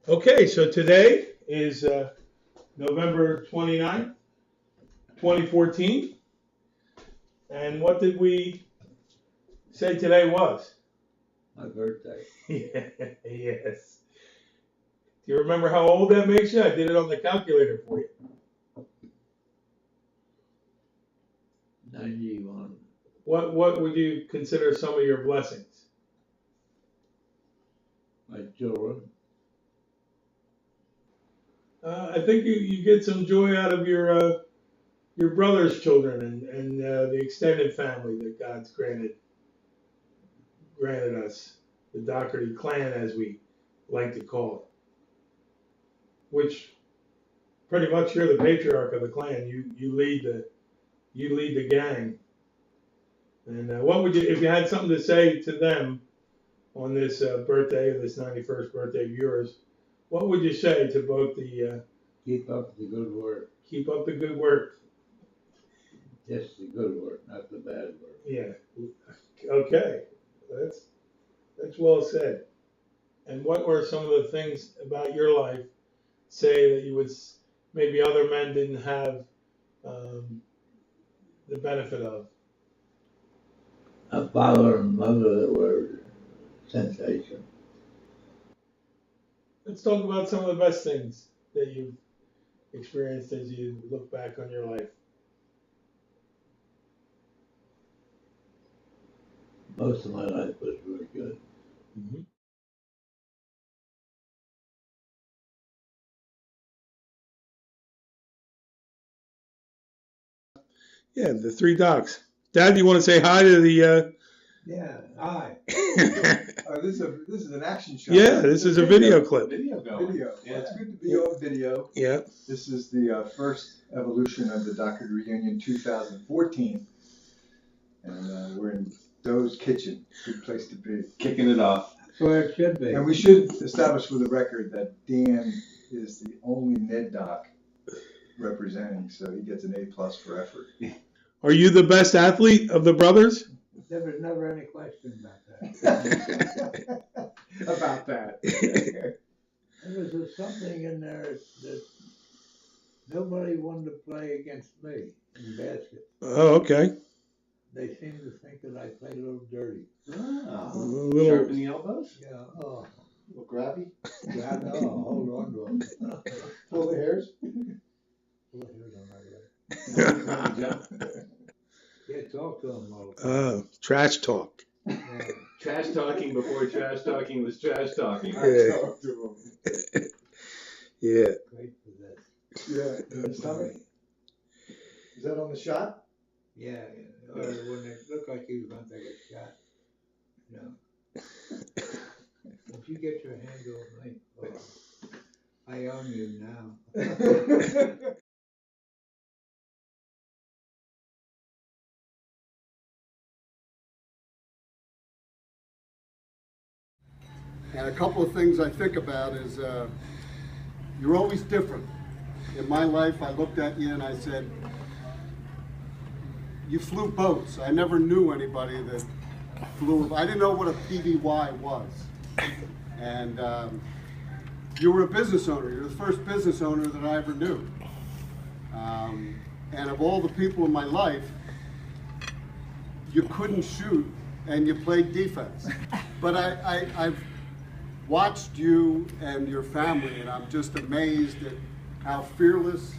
Okay, so today is November 29th, 2014. And what did we say today was? My birthday. Yes. Do you remember how old that makes you? I did it on the calculator for you. 91. What would you consider some of your blessings? My children. I think you get some joy out of your brother's children and the extended family that God's granted us, the Dougherty clan, as we like to call it. Which pretty much you're the patriarch of the clan. You lead the gang. And what would you, if you had something to say to them on this birthday, this 91st birthday of yours, what would you say to both the Keep up the good work. keep up the good work? Just the good work, not the bad work. Yeah. Okay. That's well said. And what were some of the things about your life, say, that you would maybe other men didn't have the benefit of? A father and mother that were sensation. Let's talk about some of the best things that you've experienced as you look back on your life. Most of my life was really good. Mm-hmm. Yeah, the three docs. Dad, you want to say hi to the? Yeah, hi. This is an action shot. Yeah, this is a video clip. Video going. Video. Yeah. Well, it's good to be on video. Yeah. This is the first evolution of the Dougherty reunion 2014, and we're in Doe's kitchen. Good place to be. Kicking it off. That's where it should be. And we should establish for the record that Dan is the only Ned Doc representing, so he gets an A+ for effort. Are you the best athlete of the brothers? There was never any question about that. About that. There was something in there that nobody wanted to play against me in basket. Oh, okay. They seemed to think that I played a little dirty. Oh. A little- Sharpen the elbows? Yeah, oh, A little grabby. God, oh, hold on to them. Pull the hairs. Look, here's one right there. Yeah, talk to them all. Trash talk. Yeah. Trash talking before trash talking was trash talking. Yeah. Talk to him. Yeah. Great for that. Yeah, in his tummy. Is that on the shot? Yeah, or when it looked like he was going to take a shot. No. If you get your hand off me, oh, I own you now. And a couple of things I think about is you're always different. In my life, I looked at you and I said, you flew boats. I never knew anybody that flew. I didn't know what a PBY was. And you were a business owner. You're the first business owner that I ever knew. And of all the people in my life, you couldn't shoot and you played defense. But I've watched you and your family, and I'm just amazed at how fearless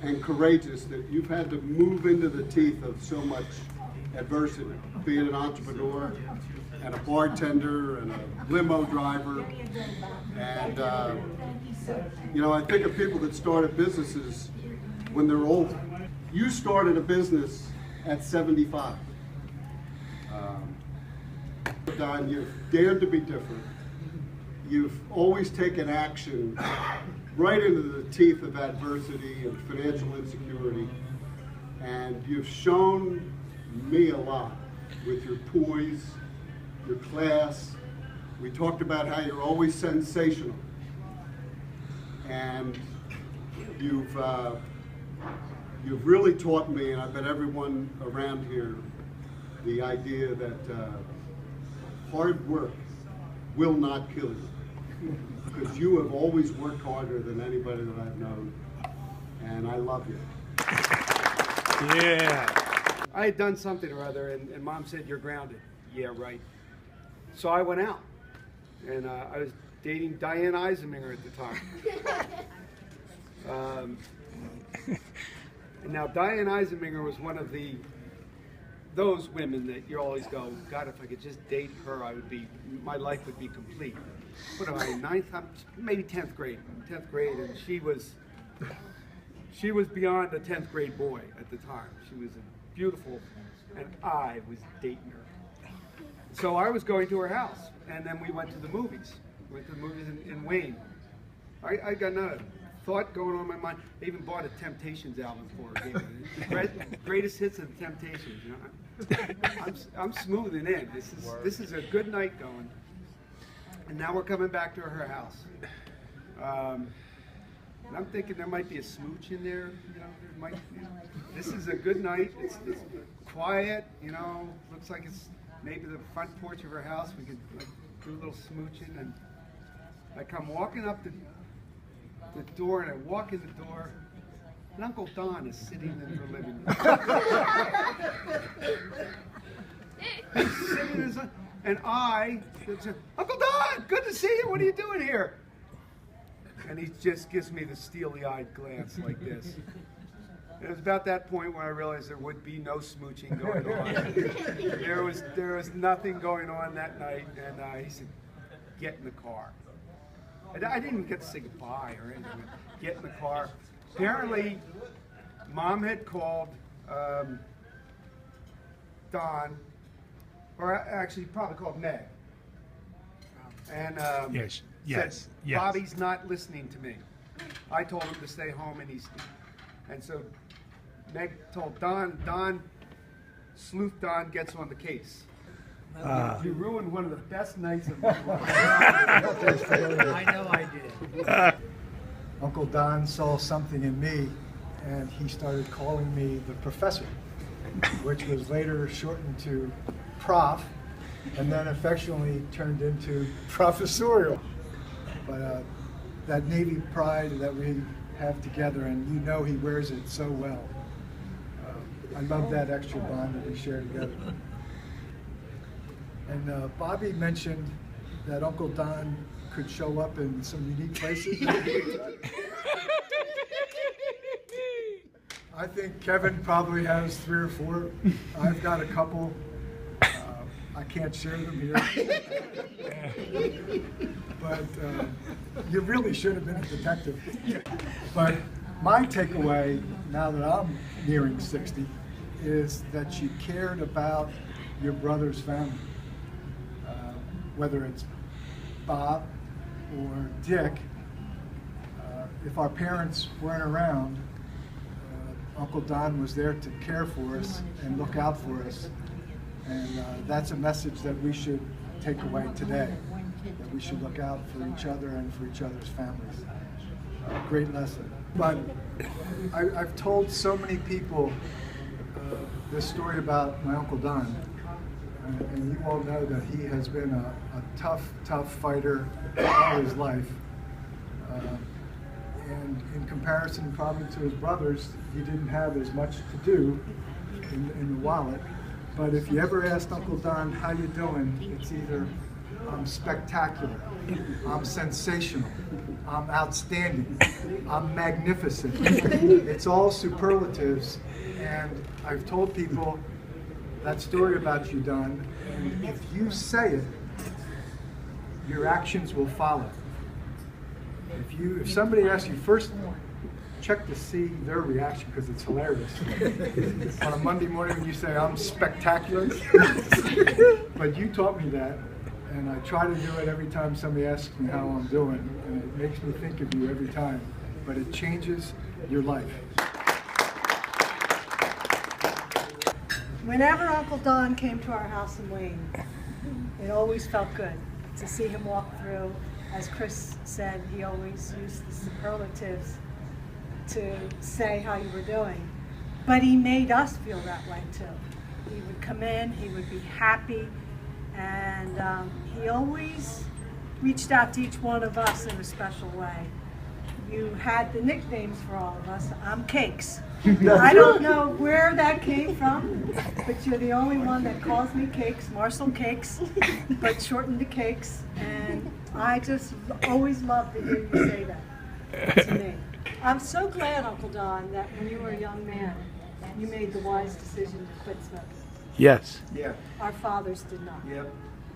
and courageous that you've had to move into the teeth of so much adversity, being an entrepreneur and a bartender and a limo driver. And, you know, I think of people that started businesses when they're older. You started a business at 75. Don, you've dared to be different. You've always taken action right into the teeth of adversity and financial insecurity. And you've shown me a lot with your poise, your class. We talked about how you're always sensational. And you've really taught me, and I bet everyone around here, the idea that hard work will not kill you. because you have always worked harder than anybody that I've known, and I love you. Yeah. I had done something or other, and Mom said, "You're grounded." Yeah, right. So I went out, and I was dating Diane Eisenminger at the time. And now Diane Eisenminger was one of those women that you always go, God, if I could just date her, my life would be complete. What am I, ninth, maybe 10th grade, and she was beyond a 10th grade boy at the time. She was beautiful, and I was dating her. So I was going to her house, and then we went to the movies. We went to the movies in Wayne. I got another thought going on in my mind. They even bought a Temptations album for her. Greatest hits of the Temptations. You know, I'm smoothing in. This is a good night going. And now we're coming back to her house. And I'm thinking there might be a smooch in there. You know, this is a good night. It's quiet. You know, looks like it's maybe the front porch of her house. We could do a little smooching. And I come walking up the door, and I walk in the door, and Uncle Don is sitting in her living room. He's sitting in his, and I said, Uncle Don, good to see you. What are you doing here? And he just gives me the steely-eyed glance like this. And it was about that point when I realized there would be no smooching going on. There was nothing going on that night, and he said, get in the car. I didn't get to say goodbye or anything. Get in the car. Apparently, Mom had called Don, or actually probably called Meg, and said, Bobby's not listening to me. I told him to stay home, and so Meg told Don. Sleuth Don gets on the case. You ruined one of the best nights of my life. I know I did. Uncle Don saw something in me, and he started calling me the professor, which was later shortened to Prof, and then affectionately turned into professorial. But that Navy pride that we have together, and you know he wears it so well. I love that extra bond that we share together. And Bobby mentioned that Uncle Don could show up in some unique places. I think Kevin probably has 3 or 4. I've got a couple. I can't share them here. But you really should have been a detective. But my takeaway, now that I'm nearing 60, is that you cared about your brother's family. Whether it's Bob or Dick, if our parents weren't around, Uncle Don was there to care for us and look out for us. And that's a message that we should take away today, that we should look out for each other and for each other's families. Great lesson. But I've told so many people this story about my Uncle Don. And you all know that he has been a tough fighter all his life. And in comparison probably to his brothers, he didn't have as much to do in the wallet. But if you ever asked Uncle Don, how you doing, it's either I'm spectacular, I'm sensational, I'm outstanding, I'm magnificent. It's all superlatives. And I've told people that story about you, Don, and if you say it, your actions will follow. If somebody asks you, first check to see their reaction, because it's hilarious. On a Monday morning when you say, I'm spectacular, but you taught me that, and I try to do it every time somebody asks me how I'm doing, and it makes me think of you every time, but it changes your life. Whenever Uncle Don came to our house in Wayne, it always felt good to see him walk through. As Chris said, he always used the superlatives to say how you were doing. But he made us feel that way too. He would come in, he would be happy, and he always reached out to each one of us in a special way. You had the nicknames for all of us. I'm Cakes. I don't know where that came from, but you're the only one that calls me Cakes, Marcel Cakes, but shortened to Cakes. And I just always love to hear you say that to me. I'm so glad, Uncle Don, that when you were a young man, you made the wise decision to quit smoking. Yes. Yeah. Our fathers did not. Yep.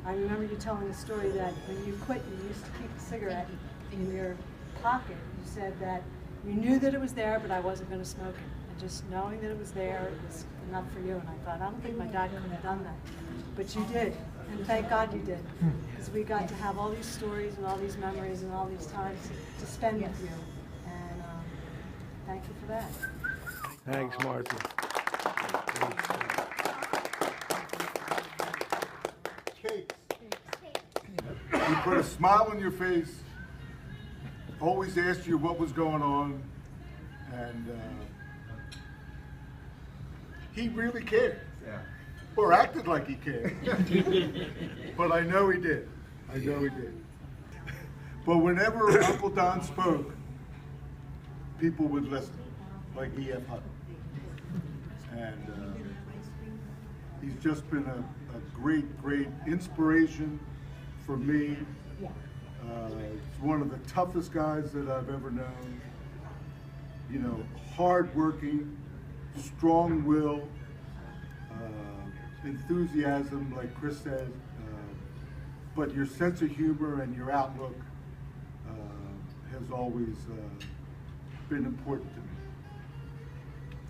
I remember you telling a story that when you quit, you used to keep a cigarette in your pocket. You said that you knew that it was there, but I wasn't going to smoke it. And just knowing that it was there was enough for you. And I thought, I don't think my dad could have done that. But you did. And thank God you did. Because we got to have all these stories and all these memories and all these times to spend with you. And thank you for that. Thanks, Martha. Cakes. He put a smile on your face, always asked you what was going on, and he really cared. Yeah. Or acted like he cared. But I know he did. I know he did. But whenever Uncle Don spoke, people would listen, like E.F. Hutton. And he's just been a great, great inspiration for me. He's one of the toughest guys that I've ever known. You know, hard-working, strong will, enthusiasm, like Chris said, but your sense of humor and your outlook has always been important to me.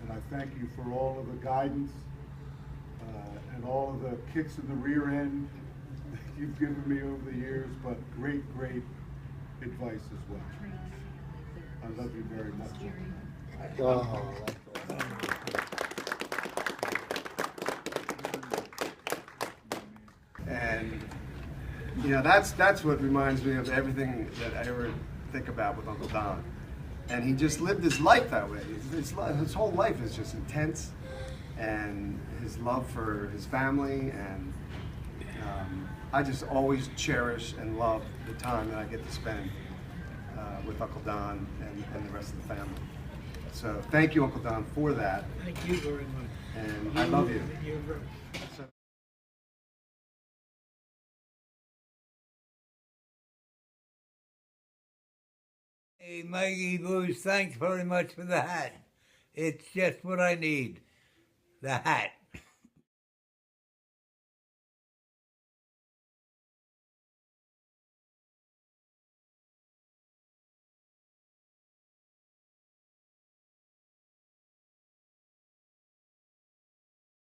And I thank you for all of the guidance and all of the kicks in the rear end that you've given me over the years, but great, great advice as well. I love you very much. And you know, that's what reminds me of everything that I ever think about with Uncle Don. And he just lived his life that way. His whole life is just intense, and his love for his family, and I just always cherish and love the time that I get to spend with Uncle Don and the rest of the family. So thank you, Uncle Don, for that. Thank you very much. And I love you. Hey, Maggie Booze, thanks very much for the hat. It's just what I need. The hat.